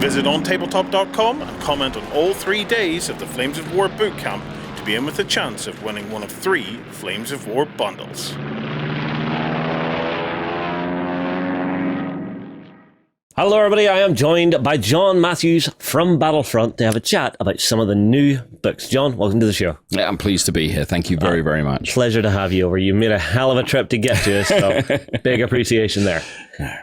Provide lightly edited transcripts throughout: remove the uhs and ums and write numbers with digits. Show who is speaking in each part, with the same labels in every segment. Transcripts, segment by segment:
Speaker 1: Visit OnTableTop.com and comment on all 3 days of the Flames of War Bootcamp to be in with a chance of winning one of 3 Flames of War bundles.
Speaker 2: Hello everybody, I am joined by John Matthews from Battlefront to have a chat about some of the new books. John, welcome to the show.
Speaker 3: Yeah, I'm pleased to be here. Thank you very, very much.
Speaker 2: Pleasure to have you over. You made a hell of a trip to get to us, so big appreciation there.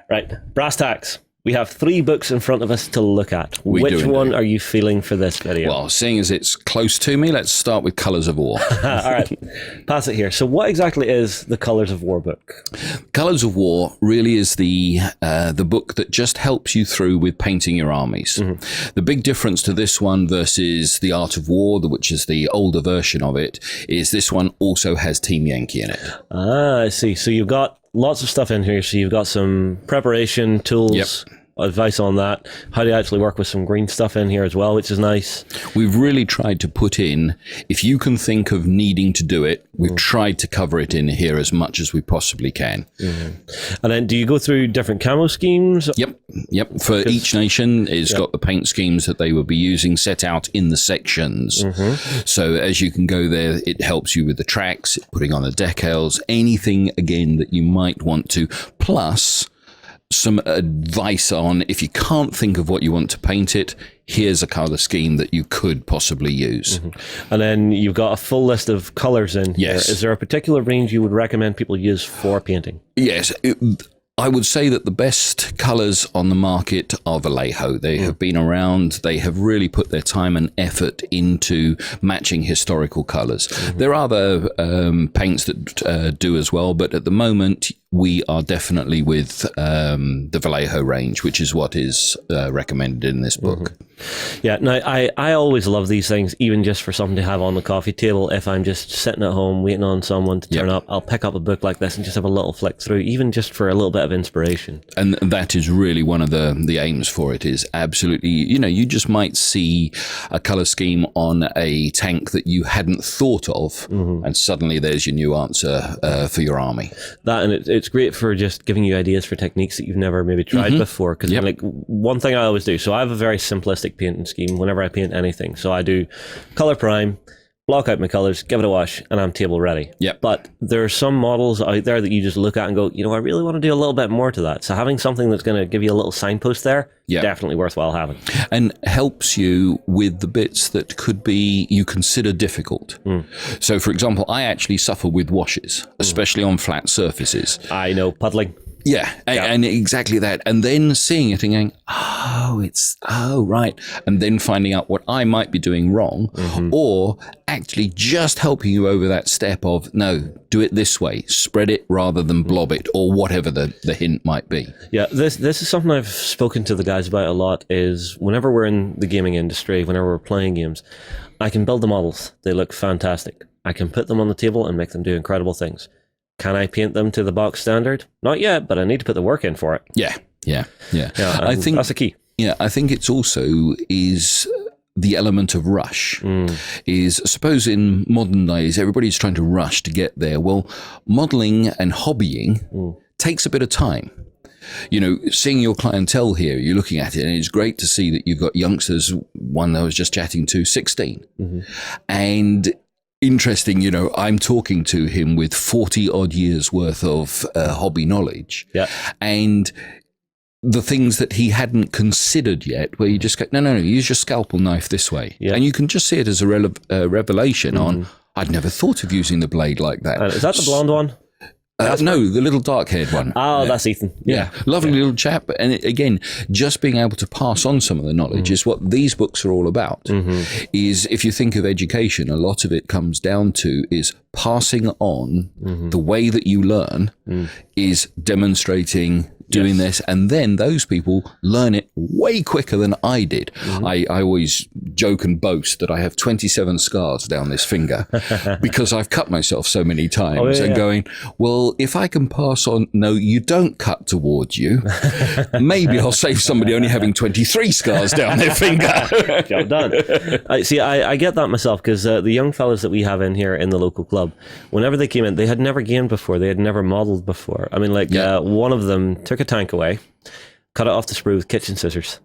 Speaker 2: Right, brass tacks. We have 3 books in front of us to look at. Which one are you feeling for this video?
Speaker 3: Well, seeing as it's close to me, let's start with Colours of War.
Speaker 2: All right, pass it here. So what exactly is the Colours of War book?
Speaker 3: Colours of War really is the book that just helps you through with painting your armies. Mm-hmm. The big difference to this one versus the Art of War, which is the older version of it, is this one also has Team Yankee in it.
Speaker 2: Ah, I see. So you've got lots of stuff in here. So you've got some preparation tools, advice on that, how to actually work with some green stuff in here as well, which is nice.
Speaker 3: We've really tried to put in, if you can think of needing to do it, we've tried to cover it in here as much as we possibly can.
Speaker 2: Mm-hmm. And then do you go through different camo schemes?
Speaker 3: Yep. For each nation, it's got the paint schemes that they will be using set out in the sections. Mm-hmm. So as you can go there, it helps you with the tracks, putting on the decals, anything, again, that you might want to. Plus, some advice on if you can't think of what you want to paint it, here's a colour scheme that you could possibly use.
Speaker 2: Mm-hmm. And then you've got a full list of colours in here. Yes. Is there a particular range you would recommend people use for painting?
Speaker 3: Yes. I would say that the best colours on the market are Vallejo. They have been around. They have really put their time and effort into matching historical colours. Mm-hmm. There are other paints that do as well, but at the moment we are definitely with the Vallejo range, which is what is recommended in this book.
Speaker 2: Mm-hmm. Yeah, no, I always love these things, even just for something to have on the coffee table. If I'm just sitting at home waiting on someone to turn up, I'll pick up a book like this and just have a little flick through, even just for a little bit of inspiration.
Speaker 3: And that is really one of the aims for it, is absolutely, you just might see a colour scheme on a tank that you hadn't thought of, and suddenly there's your new answer for your army.
Speaker 2: That, and it's great for just giving you ideas for techniques that you've never maybe tried before. Because like one thing I always do, so I have a very simplistic painting scheme whenever I paint anything. So I do color prime, block out my colors, give it a wash, and I'm table ready. Yep. But there are some models out there that you just look at and go, I really want to do a little bit more to that. So having something that's going to give you a little signpost there, definitely worthwhile having. And
Speaker 3: helps you with the bits that could be, you consider difficult. So for example, I actually suffer with washes, especially on flat surfaces.
Speaker 2: I know, puddling.
Speaker 3: Yeah, and exactly that. And then seeing it and going, right. And then finding out what I might be doing wrong, or actually just helping you over that step of, no, do it this way, spread it rather than blob it, or whatever the hint might be.
Speaker 2: Yeah, this is something I've spoken to the guys about a lot, is whenever we're in the gaming industry, whenever we're playing games, I can build the models. They look fantastic. I can put them on the table and make them do incredible things. Can I paint them to the box standard? Not yet, but I need to put the work in for it.
Speaker 3: Yeah. I think
Speaker 2: that's the key.
Speaker 3: Yeah, I think it's also is the element of rush. Is, suppose in modern days, everybody's trying to rush to get there. Well, modeling and hobbying takes a bit of time. Seeing your clientele here, you're looking at it, and it's great to see that you've got youngsters, one I was just chatting to, 16. And interesting, I'm talking to him with 40 odd years worth of hobby knowledge. Yeah. And the things that he hadn't considered yet, where you just go, no, use your scalpel knife this way. Yeah. And you can just see it as a revelation on, I'd never thought of using the blade like that.
Speaker 2: Is that the blonde one?
Speaker 3: No, the little dark-haired one.
Speaker 2: Oh, that's Ethan.
Speaker 3: Yeah. Lovely little chap. And again, just being able to pass on some of the knowledge is what these books are all about. Is, if you think of education, a lot of it comes down to is passing on the way that you learn, is demonstrating doing this, and then those people learn it way quicker than I did. I always joke and boast that I have 27 scars down this finger because I've cut myself so many times and going, well, if I can pass on, no, you don't cut towards you. Maybe I'll save somebody only having 23 scars down their finger.
Speaker 2: Job done. I get that myself, because the young fellas that we have in here in the local club, whenever they came in, they had never gamed before. They had never modeled before. I mean, one of them took a tank away, cut it off the sprue with kitchen scissors.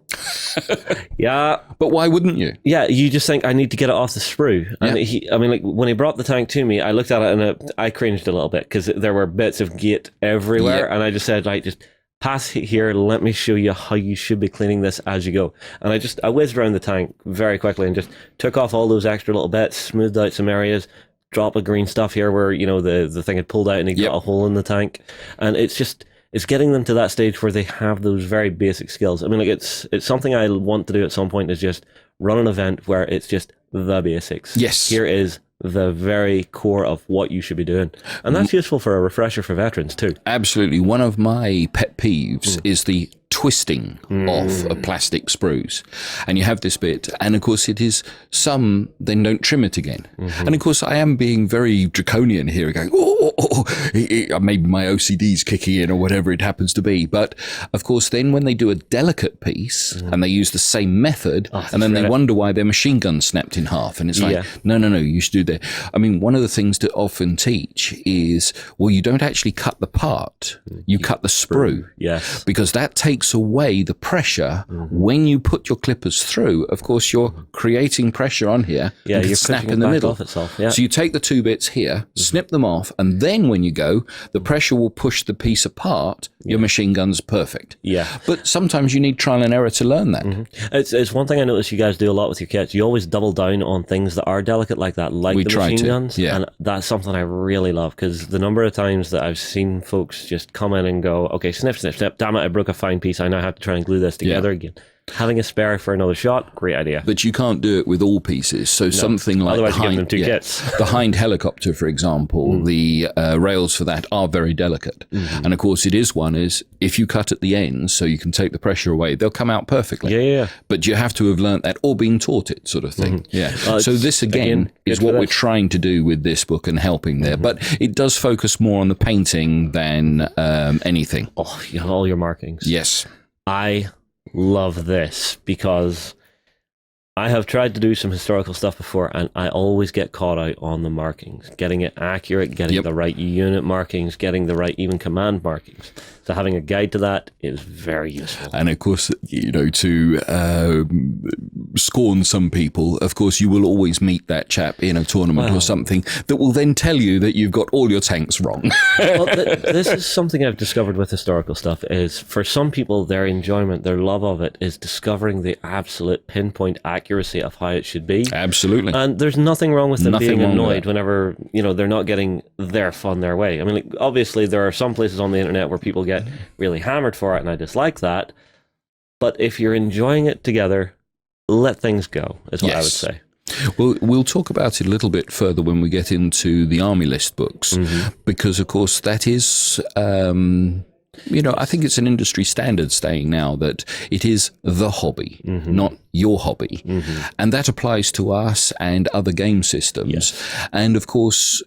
Speaker 2: Yeah.
Speaker 3: But why wouldn't you?
Speaker 2: Yeah, you just think, I need to get it off the sprue. And when he brought the tank to me, I looked at it and I cringed a little bit because there were bits of gate everywhere.
Speaker 3: Yep.
Speaker 2: And I just said, like, just pass here, let me show you how you should be cleaning this as you go. And I whizzed around the tank very quickly and just took off all those extra little bits, smoothed out some areas, drop of green stuff here where, the thing had pulled out and he got a hole in the tank. And it's getting them to that stage where they have those very basic skills. I mean, like, it's something I want to do at some point, is just run an event where it's just the basics.
Speaker 3: Yes.
Speaker 2: Here is the very core of what you should be doing. And that's useful for a refresher for veterans too.
Speaker 3: Absolutely. One of my pet peeves is the twisting of plastic sprues. And you have this bit, and of course it is some, then don't trim it again. And of course I am being very draconian here, going, maybe my OCD's kicking in or whatever it happens to be. But of course then when they do a delicate piece and they use the same method, and then they wonder why their machine gun snapped in half. And it's like, no, you should do that. I mean, one of the things to often teach is, well, you don't actually cut the part, you cut the sprue.
Speaker 2: Yes.
Speaker 3: Because that takes away the pressure when you put your clippers through. Of course, you're creating pressure on here.
Speaker 2: Yeah, you're
Speaker 3: snap
Speaker 2: pushing
Speaker 3: in
Speaker 2: it
Speaker 3: the
Speaker 2: back
Speaker 3: middle.
Speaker 2: off itself. Yeah.
Speaker 3: So you take the two bits here, snip them off, and then when you go, the pressure will push the piece apart. Your machine gun's perfect.
Speaker 2: Yeah.
Speaker 3: But sometimes you need trial and error to learn that.
Speaker 2: It's one thing I notice you guys do a lot with your kits. You always double down on things that are delicate like that, like the machine guns.
Speaker 3: Yeah.
Speaker 2: And that's something I really love, because the number of times that I've seen folks just come in and go, okay, snip, damn it, I broke a fine piece, I now have to try and glue this together again. Having a spare for another shot, great idea.
Speaker 3: But you can't do it with all pieces. So something like
Speaker 2: otherwise you give them two kits.
Speaker 3: The Hind helicopter, for example, the rails for that are very delicate. And of course, it is if you cut at the ends so you can take the pressure away, they'll come out perfectly.
Speaker 2: Yeah.
Speaker 3: But you have to have learnt that or been taught it, sort of thing. Yeah. So this again is what we're trying to do with this book and helping there. But it does focus more on the painting than anything.
Speaker 2: Oh, you have all your markings.
Speaker 3: Yes.
Speaker 2: I love this because I have tried to do some historical stuff before and I always get caught out on the markings, getting it accurate, getting the right unit markings, getting the right even command markings. So having a guide to that is very useful.
Speaker 3: And of course, to scorn some people, of course, you will always meet that chap in a tournament or something that will then tell you that you've got all your tanks wrong.
Speaker 2: Well, this is something I've discovered with historical stuff, is for some people, their enjoyment, their love of it is discovering the absolute pinpoint accuracy of how it should be.
Speaker 3: Absolutely.
Speaker 2: And there's nothing wrong with them being annoyed whenever, they're not getting their fun their way. I mean, like, obviously there are some places on the internet where people get really hammered for it, and I dislike that. But if you're enjoying it together, let things go, is what I would say.
Speaker 3: Well, we'll talk about it a little bit further when we get into the Army List books, because, of course, that is, I think it's an industry standard saying now that it is the hobby, not your hobby. And that applies to us and other game systems. Yes. And, of course,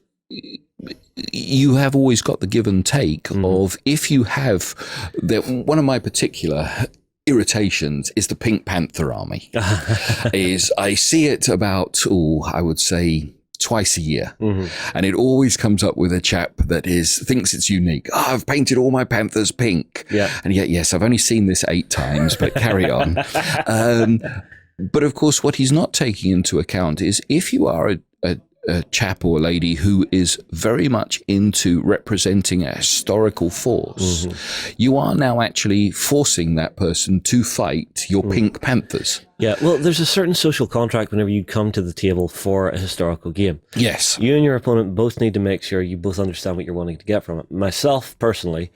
Speaker 3: you have always got the give and take of, if you have one of my particular irritations is the Pink Panther army. I see it about, I would say, twice a year. And it always comes up with a chap that thinks it's unique. I've painted all my Panthers pink. Yeah. And yet, yes, I've only seen this 8 times, but carry on. But of course, what he's not taking into account is, if you are a chap or a lady who is very much into representing a historical force, you are now actually forcing that person to fight your Pink Panthers.
Speaker 2: Yeah, well, there's a certain social contract whenever you come to the table for a historical game.
Speaker 3: Yes.
Speaker 2: You and your opponent both need to make sure you both understand what you're wanting to get from it. Myself, personally,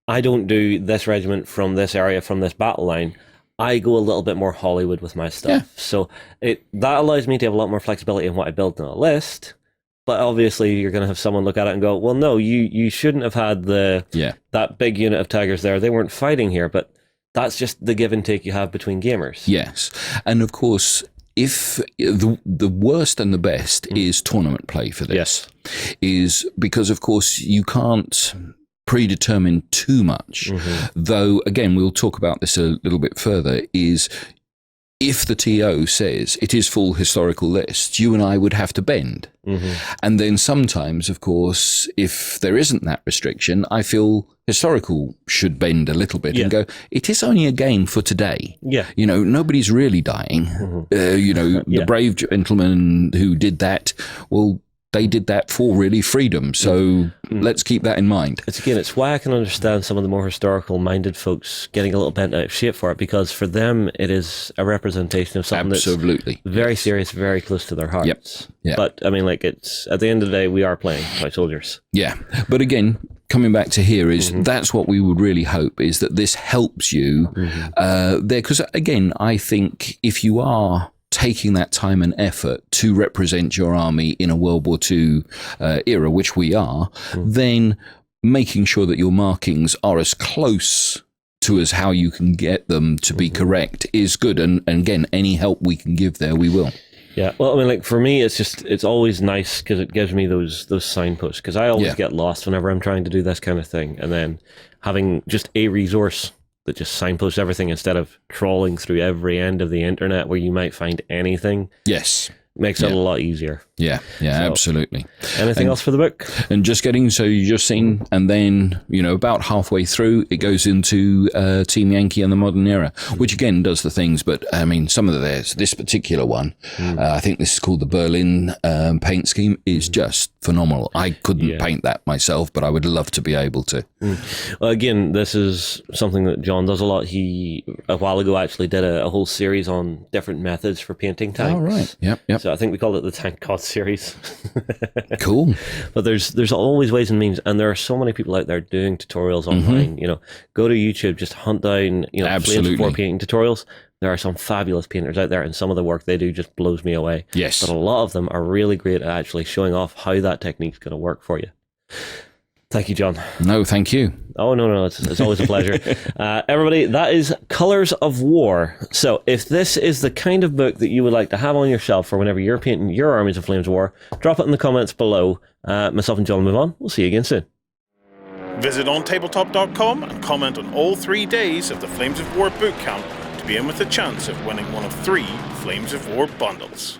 Speaker 2: I don't do this regiment from this area, from this battle line. I go a little bit more Hollywood with my stuff. Yeah. So that allows me to have a lot more flexibility in what I build in a list. But obviously you're going to have someone look at it and go, well, no, you shouldn't have had that big unit of tigers there. They weren't fighting here. But that's just the give and take you have between gamers.
Speaker 3: Yes. And of course, if the worst and the best is tournament play for this, is because, of course, you can't predetermine too much, though again we'll talk about this a little bit further, is if the TO says it is full historical lists, you and I would have to bend. And then sometimes, of course, if there isn't that restriction, I feel historical should bend a little bit and go, it is only a game for today. You know, nobody's really dying. You know, the brave gentleman who did that, well, they did that for really freedom. So let's keep that in mind.
Speaker 2: It's why I can understand some of the more historical minded folks getting a little bent out of shape for it, because for them it is a representation of something that's very serious, very close to their hearts. But I mean, like, it's at the end of the day, we are playing by soldiers.
Speaker 3: But again, coming back to here is that's what we would really hope, is that this helps you there. Because again, I think if you are taking that time and effort to represent your army in a World War II era, which we are, then making sure that your markings are as close to as how you can get them to be correct is good. And again, any help we can give there, we will.
Speaker 2: Yeah, well, I mean, like, for me, it's always nice because it gives me those signposts, because I always get lost whenever I'm trying to do this kind of thing. And then having just a resource that just signposts everything instead of trawling through every end of the internet where you might find anything. Makes it a lot easier. Absolutely. Anything else for the book?
Speaker 3: And just getting, so you just seen, and then, you know, about halfway through, it goes into Team Yankee and the modern era, which again does the things, but I mean, some of this particular one, I think this is called the Berlin paint scheme, is just phenomenal. I couldn't paint that myself, but I would love to be able to.
Speaker 2: Well, again, this is something that John does a lot. He, a while ago, actually did a whole series on different methods for painting tanks.
Speaker 3: Oh, right. Yep.
Speaker 2: So I think we called it the Tank God series.
Speaker 3: Cool.
Speaker 2: But there's always ways and means, and there are so many people out there doing tutorials online. You know, go to YouTube, just hunt down, you know, Flames of War painting tutorials. There are some fabulous painters out there, and some of the work they do just blows me away.
Speaker 3: Yes.
Speaker 2: But a lot of them are really great at actually showing off how that technique's going to work for you. Thank you, John.
Speaker 3: No, thank you.
Speaker 2: Oh, no, it's always a pleasure. Everybody, that is Colours of War. So if this is the kind of book that you would like to have on your shelf for whenever you're painting your armies of Flames of War, drop it in the comments below. Myself and John will move on. We'll see you again soon.
Speaker 1: Visit OnTableTop.com and comment on all 3 days of the Flames of War bootcamp to be in with a chance of winning one of 3 Flames of War bundles.